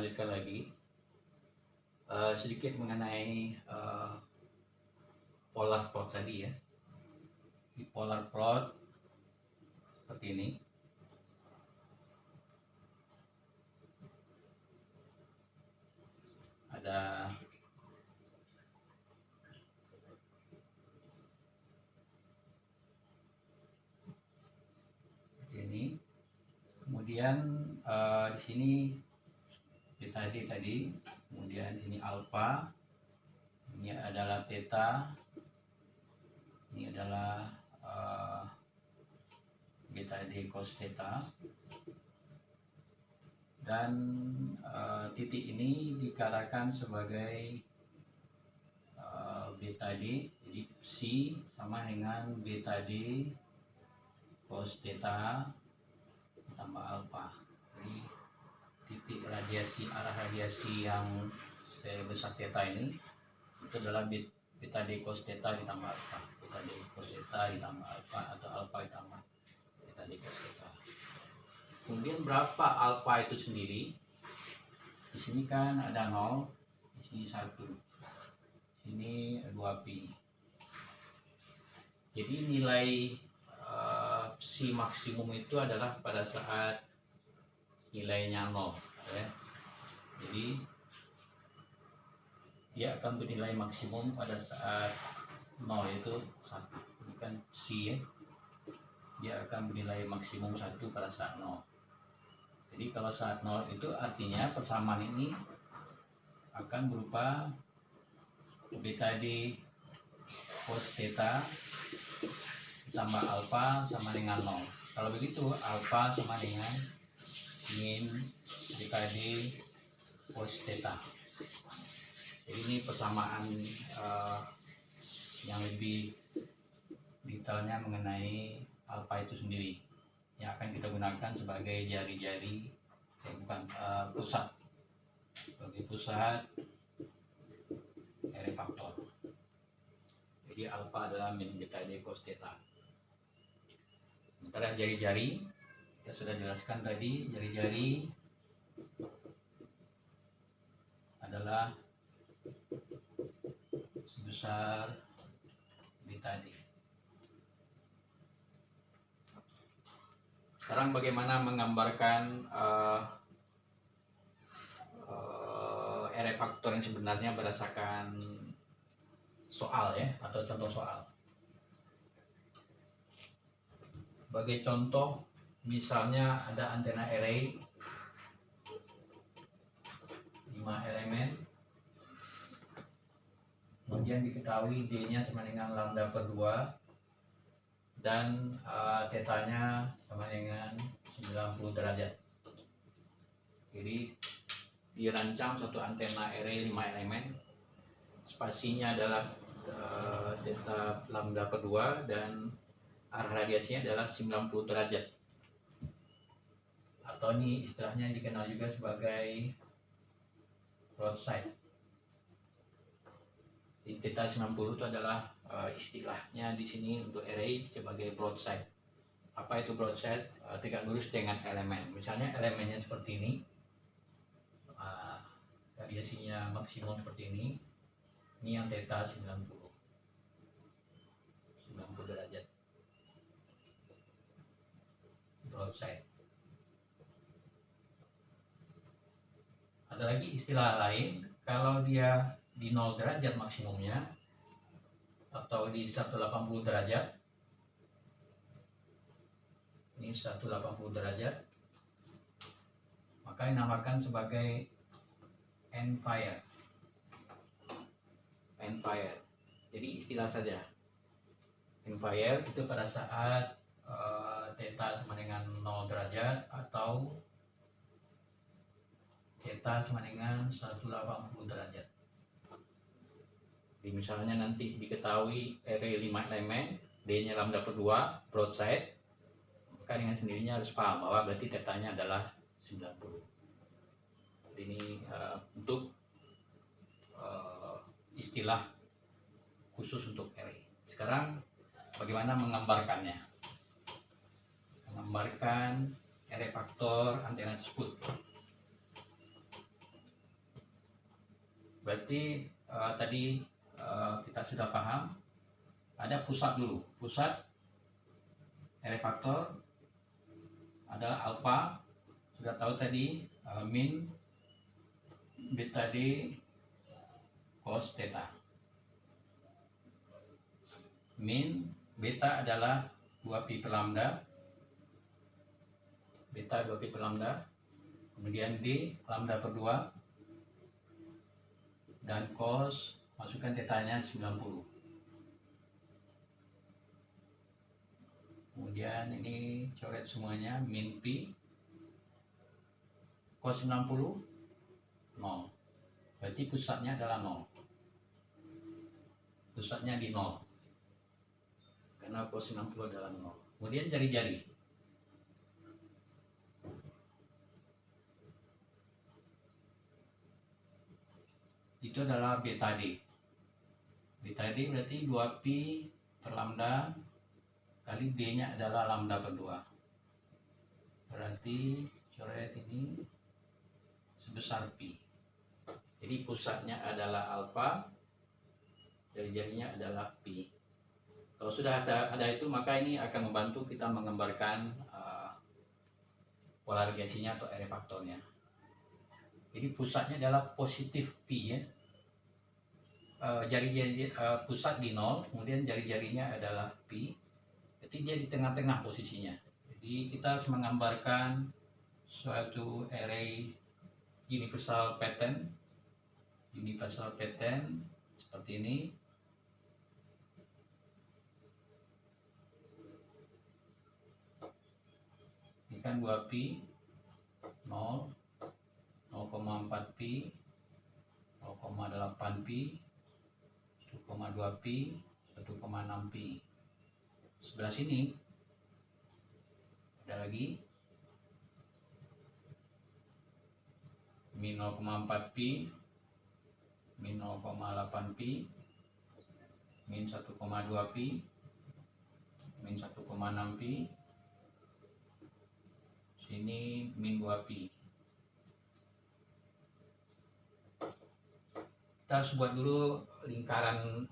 lanjutkan lagi sedikit mengenai polar plot tadi ya. Di polar plot seperti ini. Ada ini. Kemudian di sini tadi, kemudian ini alfa, ini adalah theta, ini adalah beta d cos theta, dan titik ini dikatakan sebagai beta d, jadi psi sama dengan beta d cos theta ditambah alfa. Jadi titik radiasi, arah radiasi yang sebesar theta ini itu adalah beta d cos theta ditambah alfa, beta d cos theta ditambah alfa, atau alfa ditambah beta d cos theta. Kemudian berapa alfa itu sendiri? Di sini kan ada 0, di sini 1, ini 2pi. Jadi nilai psi maksimum itu adalah pada saat nilainya 0 ya. Jadi dia akan bernilai maksimum pada saat 0, yaitu 1. Ini kan psi ya. Dia akan bernilai maksimum 1 pada saat 0. Jadi kalau saat 0 itu artinya persamaan ini akan berupa beta d cos theta tambah alfa sama dengan 0. Kalau begitu alfa sama dengan min beta d cos theta. Jadi ini persamaan yang lebih detailnya mengenai alfa itu sendiri, yang akan kita gunakan sebagai jari-jari, pusat, sebagai pusat array faktor. Jadi alfa adalah min beta d cos theta. Sementara jari-jari kita sudah jelaskan tadi, jari-jari adalah sebesar beta d. Sekarang bagaimana menggambarkan array faktor yang sebenarnya berdasarkan soal ya, atau contoh soal. Sebagai contoh, misalnya ada antena array 5 elemen, kemudian diketahui D-nya sama dengan lambda per 2 dan theta-nya sama dengan 90 derajat. Jadi dirancang suatu antena array 5 elemen, spasinya adalah theta lambda per 2 dan arah radiasinya adalah 90 derajat, atau ini istilahnya dikenal juga sebagai broadside. Di theta 90 itu adalah istilahnya di sini untuk array sebagai broadside. Apa itu broadside? Tegak lurus dengan elemen. Misalnya elemennya seperti ini, radiasinya maksimum seperti ini yang theta 90 derajat, broadside. Ada lagi istilah lain, kalau dia di 0 derajat maksimumnya atau di 180 derajat, ini 180 derajat, maka dinamakan sebagai end fire. End fire. Jadi istilah saja. End fire itu pada saat theta sama dengan 0 derajat atau theta sama dengan 180 derajat. Jadi misalnya nanti diketahui array 5 elemen, D-nya lambda per 2, broadside, maka dengan sendirinya harus paham bahwa berarti theta-nya adalah 90. Jadi ini untuk istilah khusus untuk array. Sekarang bagaimana menggambarkannya? Menggambarkan array faktor antena tersebut. Berarti tadi kita sudah paham, ada pusat dulu. Pusat Rf faktor adalah alfa, sudah tahu tadi, min beta D cos theta. Min beta adalah 2pi per lambda, beta 2pi per lambda, kemudian D lambda per 2, dan cos masukkan tetanya 90. Kemudian ini coret semuanya, min pi cos 90 0. Berarti pusatnya adalah 0. Pusatnya di 0. Karena cos 90 adalah 0. Kemudian jari-jari. Itu adalah beta D. Beta D berarti 2pi per lambda kali D-nya adalah lambda per 2. Berarti coret ini sebesar pi. Jadi pusatnya adalah alfa, jari-jarinya adalah pi. Kalau sudah ada itu, maka ini akan membantu kita menggambarkan pola radiasinya atau Rf faktornya. Jadi pusatnya adalah positif pi ya. Jari-jari pusat di 0, kemudian jari-jarinya adalah pi. Jadi dia di tengah-tengah posisinya. Jadi kita harus menggambarkan suatu array universal pattern seperti ini. Ini kan 2pi 0, 0,4pi, 0,8pi, 1,2pi, 1,6pi. Sebelah sini ada lagi min 0,4pi, min 0,8pi, min 1,2pi, min 1,6pi, sini min 2pi. Kita harus buat dulu lingkaran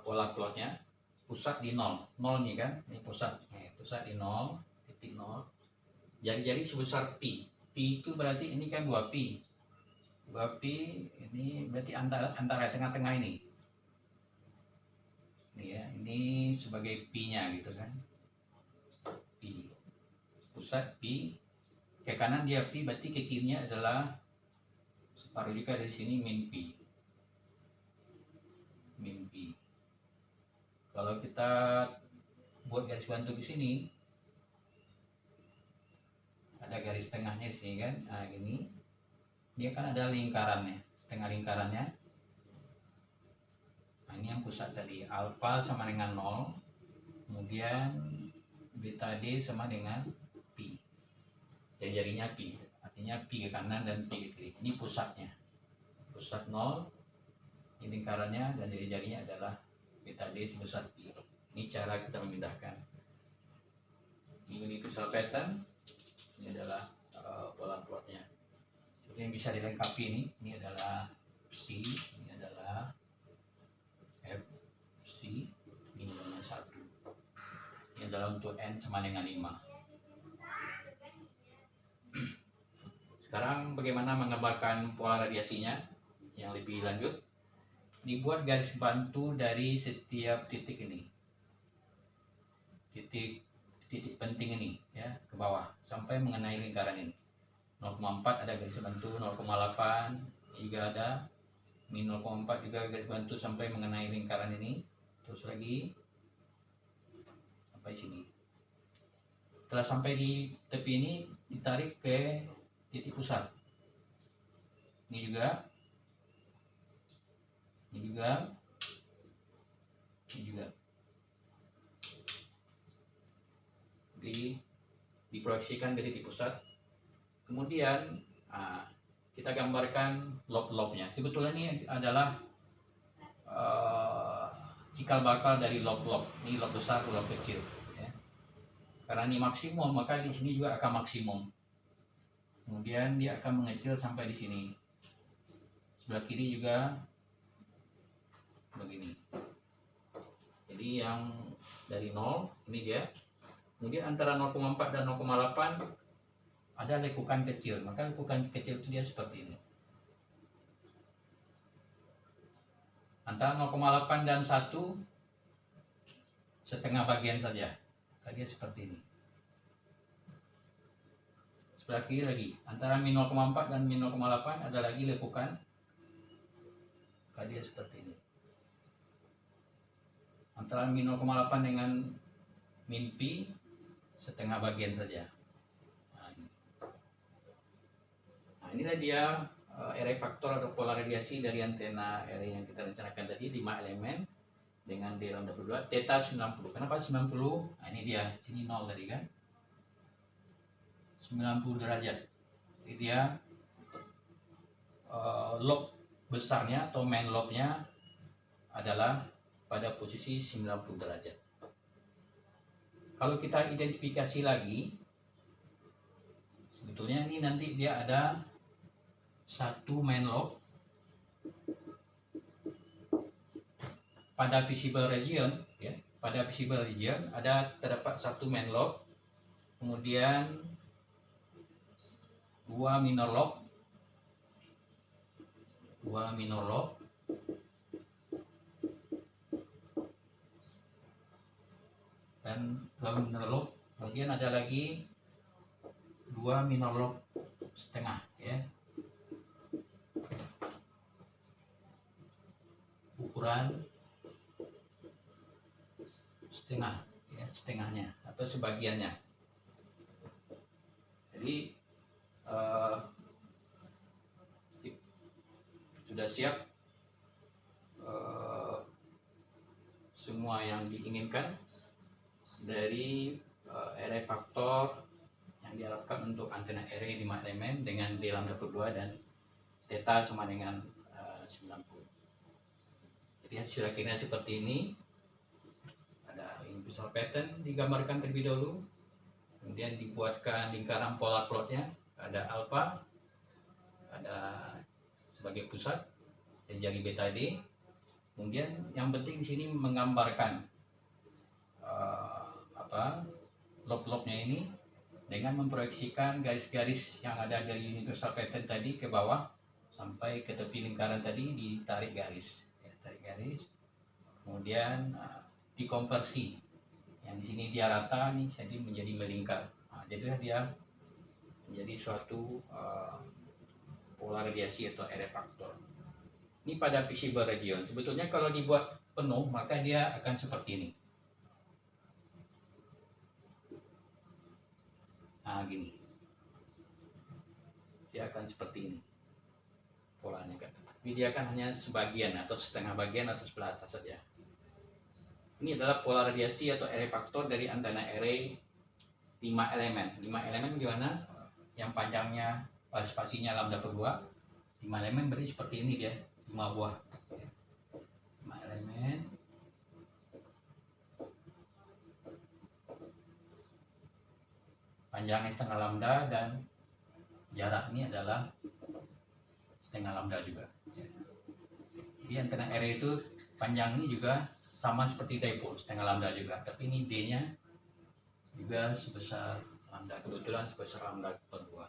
pola plotnya. Pusat di 0 nih kan, ini pusat di 0, titik 0. Jari-jari sebesar pi. Pi itu berarti ini kan 2pi. 2pi ini berarti antara tengah-tengah ini. Ini ya, ini sebagai pi-nya gitu kan. Pi. Pusat pi. Ke kanan dia pi, berarti ke kirinya adalah separuh juga dari sini min pi. Min pi. Kalau kita buat garis bantu di sini, ada garis tengahnya di sini kan. Nah, ini dia kan ada lingkarannya, setengah lingkarannya. Nah, ini yang pusat tadi, alfa sama dengan 0, kemudian beta D sama dengan pi. Jari-jarinya pi, artinya pi ke kanan dan pi ke kiri. Ini pusatnya, pusat 0, ini lingkarannya, dan jari-jarinya adalah beta D sebesar pi. Ini cara kita memindahkan. Ini universal pattern. Ini adalah pola plotnya. Jadi yang bisa dilengkapi ini adalah C, ini adalah FC, minimumnya 1. Ini adalah untuk N sama dengan 5. Sekarang bagaimana menggambarkan pola radiasinya yang lebih lanjut? Dibuat garis bantu dari setiap titik ini, titik penting ini ya, ke bawah sampai mengenai lingkaran ini. 0,4 ada garis bantu, 0,8 juga ada, min 0,4 juga garis bantu sampai mengenai lingkaran ini, terus lagi sampai sini. Setelah sampai di tepi ini, ditarik ke titik pusat. Ini juga, ini juga. Diproyeksikan ke titik pusat. Kemudian kita gambarkan lob-lobnya. Sebetulnya ini adalah cikal bakal dari lob-lob. Ini lob besar, lob kecil. Ya. Karena ini maksimum, maka di sini juga akan maksimum. Kemudian dia akan mengecil sampai di sini. Sebelah kiri juga begini. Jadi yang dari 0 ini dia. Kemudian antara 0,4 dan 0,8 ada lekukan kecil, maka lekukan kecil itu dia seperti ini. Antara 0,8 dan 1 setengah bagian saja, dia seperti ini. Sebelah kiri lagi, antara min 0,4 dan min 0,8 ada lagi lekukan, dia seperti ini. Antara min 0,8 dengan min pi setengah bagian saja. Nah, inilah dia array faktor atau pola radiasi dari antena array yang kita rencanakan tadi, 5 elemen dengan D lambda per 2, theta 90. Kenapa 90? Nah, ini dia, sini 0 tadi kan, 90 derajat. Jadi dia lob besarnya atau main lobnya adalah pada posisi 90 derajat. Kalau kita identifikasi lagi, sebetulnya ini nanti dia ada satu main lobe pada visible region, ya. Pada visible region terdapat satu main lobe, kemudian dua minor lobe, dan dua minor lobe, kemudian ada lagi dua minor lobe setengah, ya, ukuran setengah, ya, setengahnya atau sebagiannya. Jadi sudah siap semua yang diinginkan dari array faktor yang diharapkan untuk antena array 5 elemen dengan D lambda per 2 dan theta sama dengan 90. Jadi hasil akhirnya seperti ini. Ada universal pattern digambarkan terlebih dahulu, kemudian dibuatkan lingkaran polar plotnya, ada alpha, ada sebagai pusat dan jari beta D. Kemudian yang penting di sini menggambarkan lob-lobnya ini dengan memproyeksikan garis-garis yang ada dari universal pattern tadi ke bawah sampai ke tepi lingkaran tadi, ditarik garis, ya, tarik garis, kemudian dikonversi. Yang di sini dia rata nih, jadi menjadi melingkar. Jadilah dia menjadi suatu pola radiasi atau array faktor. Ini pada visible region. Sebetulnya kalau dibuat penuh maka dia akan seperti ini. Nah, gini. Dia akan seperti ini polanya kan. Tapi dia akan hanya sebagian atau setengah bagian atau sebelah atas saja. Ini adalah pola radiasi atau array faktor dari antena array 5 elemen. 5 elemen gimana? Yang panjangnya spasinya lambda per 2. 5 elemen berarti seperti ini dia, 5 buah. 5 elemen. Panjangnya setengah lambda dan jaraknya adalah setengah lambda juga. Jadi antena array itu panjangnya juga sama seperti dipole, setengah lambda juga. Tapi ini D-nya juga sebesar lambda, kebetulan sebesar lambda per 2.